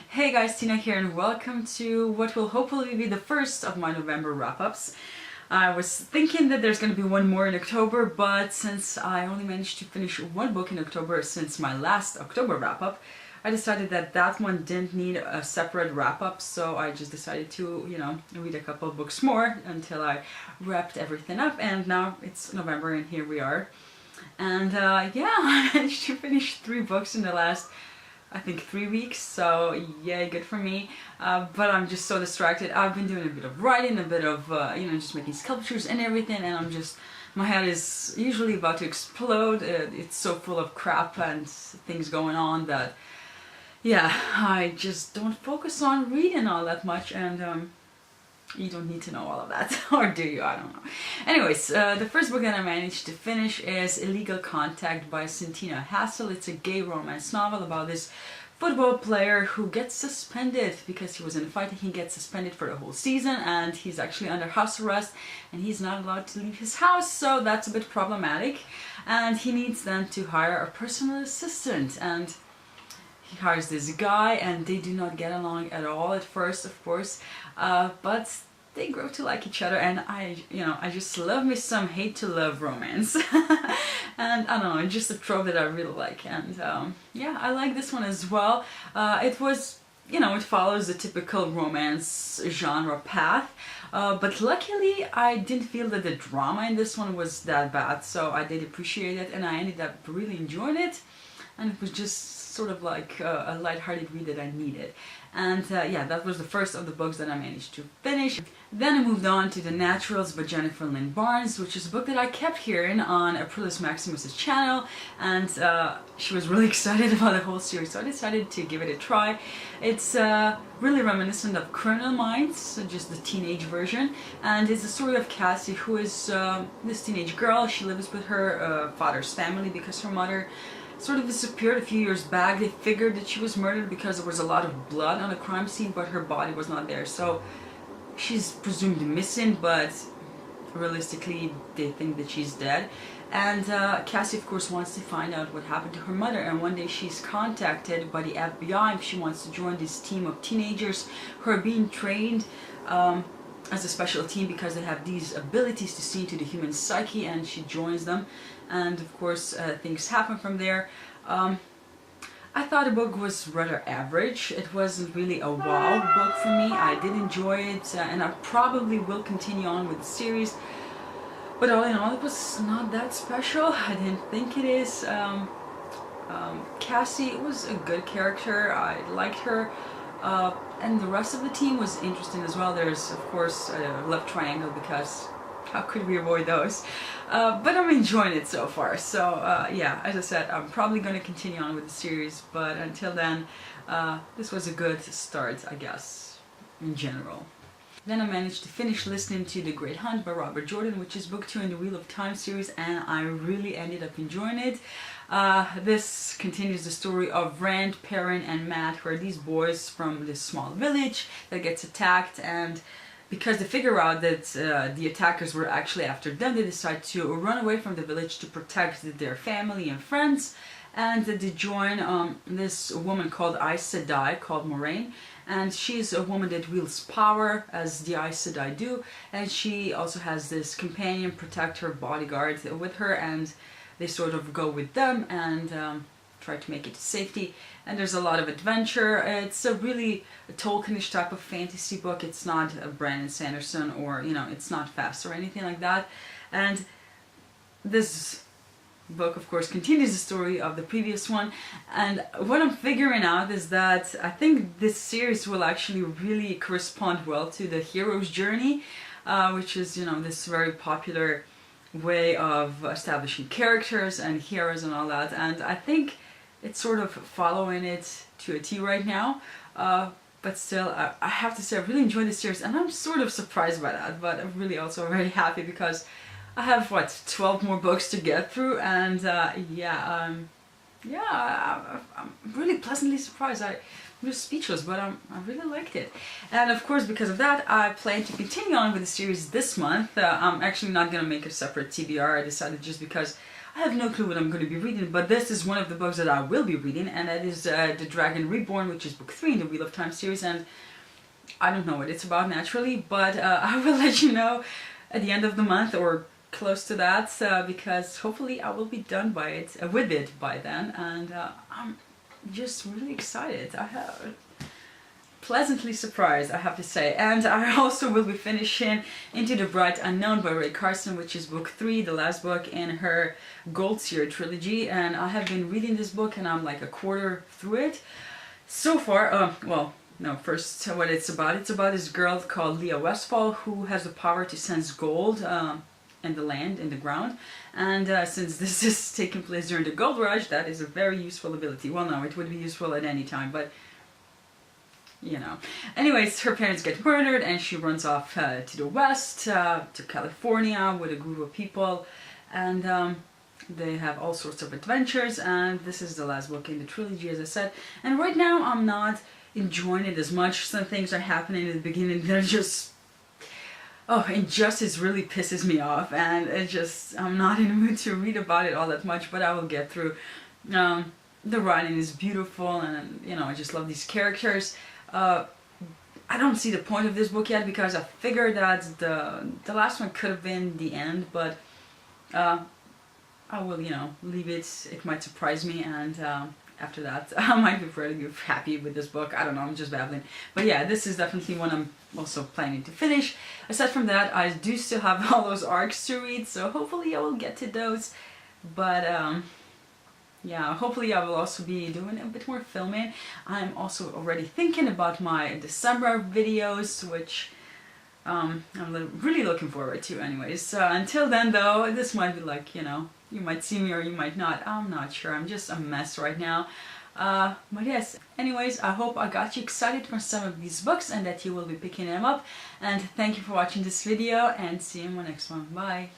Hey guys, Tina here and welcome to what will hopefully be the first of my November wrap-ups. I was thinking that there's going to be one more in October, but since I only managed to finish one book in October since my last October wrap-up, I decided that that one didn't need a separate wrap-up, so I just decided to, read a couple of books more until I wrapped everything up, and now it's November and here we are. And yeah, I managed to finish 3 books in the last, I think, 3 weeks, so yay, good for me. But I'm just so distracted. I've been doing a bit of writing, a bit of, just making sculptures and everything, and my head is usually about to explode. It's so full of crap and things going on that, yeah, I just don't focus on reading all that much, and you don't need to know all of that, or do you? I don't know. Anyways, the first book that I managed to finish is Illegal Contact by Santina Hassel. It's a gay romance novel about this football player who gets suspended because he was in a fight, and he gets suspended for the whole season, and he's actually under house arrest and he's not allowed to leave his house, so that's a bit problematic. And he needs then to hire a personal assistant, and he hires this guy, and they do not get along at all at first, of course, but they grow to like each other, and I just love me some hate to love romance. And I don't know, it's just a trope that I really like, and yeah, I like this one as well. It was, it follows the typical romance genre path, but luckily I didn't feel that the drama in this one was that bad, so I did appreciate it, and I ended up really enjoying it, and it was just sort of like a light-hearted read that I needed. And yeah, that was the first of the books that I managed to finish. Then I moved on to The Naturals by Jennifer Lynn Barnes, which is a book that I kept hearing on Aprilis Maximus's channel, and she was really excited about the whole series, so I decided to give it a try. It's really reminiscent of Criminal Minds, so just the teenage version, and it's the story of Cassie, who is this teenage girl. She lives with her father's family because her mother sort of disappeared a few years back. They figured that she was murdered because there was a lot of blood on the crime scene, but her body was not there, so she's presumed missing, but realistically they think that she's dead. And Cassie, of course, wants to find out what happened to her mother, and one day she's contacted by the FBI if she wants to join this team of teenagers who are being trained as a special team because they have these abilities to see into the human psyche, and she joins them, and of course things happen from there. I thought the book was rather average. It wasn't really a wow book for me. I did enjoy it, and I probably will continue on with the series, but all in all it was not that special. I didn't think it is. Cassie was a good character. I liked her. And the rest of the team was interesting as well. There's, of course, a love triangle, because how could we avoid those? But I'm enjoying it so far. So yeah, as I said, I'm probably going to continue on with the series, but until then, this was a good start, I guess, in general. Then I managed to finish listening to The Great Hunt by Robert Jordan, which is book 2 in the Wheel of Time series, and I really ended up enjoying it. This continues the story of Rand, Perrin, and Matt, who are these boys from this small village that gets attacked, and because they figure out that the attackers were actually after them, they decide to run away from the village to protect their family and friends, and they join this woman called Aes Sedai, called Moraine, and she's a woman that wields power as the Aes Sedai do, and she also has this companion, protector, bodyguard with her, and they sort of go with them and try to make it to safety. And there's a lot of adventure. It's a really Tolkienish type of fantasy book. It's not a Brandon Sanderson, or it's not fast or anything like that. And this book, of course, continues the story of the previous one, and what I'm figuring out is that I think this series will actually really correspond well to the hero's journey, which is, this very popular way of establishing characters and heroes and all that, and I think it's sort of following it to a T right now, but still, I have to say I really enjoyed this series, and I'm sort of surprised by that, but I'm really also very happy because I have, 12 more books to get through, and yeah, I'm really pleasantly surprised. I'm just speechless, but I really liked it. And of course, because of that, I plan to continue on with the series this month. I'm actually not going to make a separate TBR. I decided just because I have no clue what I'm going to be reading, but this is one of the books that I will be reading, and that is the Dragon Reborn, which is book 3 in the Wheel of Time series, and I don't know what it's about naturally, but I will let you know at the end of the month or close to that, because hopefully I will be done with it by then, and I'm just really excited. I have pleasantly surprised, I have to say. And I also will be finishing Into the Bright Unknown by Ray Carson, which is book 3, the last book in her Gold Seer trilogy, and I have been reading this book and I'm like a quarter through it so far. Well, no, first what it's about this girl called Leah Westfall who has the power to sense gold in the land, in the ground, and since this is taking place during the gold rush, that is a very useful ability. Well, no, it would be useful at any time, but you know. Anyways, her parents get murdered and she runs off to the west, to California with a group of people, and they have all sorts of adventures, and this is the last book in the trilogy, as I said. And right now I'm not enjoying it as much. Some things are happening in the beginning that are just... oh, injustice really pisses me off, and it just... I'm not in the mood to read about it all that much, but I will get through. The writing is beautiful, and you know, I just love these characters. I don't see the point of this book yet, because I figured that the last one could have been the end, but I will, you know, leave it. It might surprise me, and after that I might be pretty happy with this book. I don't know, I'm just babbling. But yeah, this is definitely one I'm also planning to finish. Aside from that, I do still have all those arcs to read, so hopefully I will get to those. But yeah, hopefully I will also be doing a bit more filming. I'm also already thinking about my December videos, which I'm really looking forward to anyways. Until then though, this might be like, you know, you might see me or you might not. I'm not sure. I'm just a mess right now. But yes, anyways, I hope I got you excited for some of these books and that you will be picking them up. And thank you for watching this video, and see you in my next one. Bye!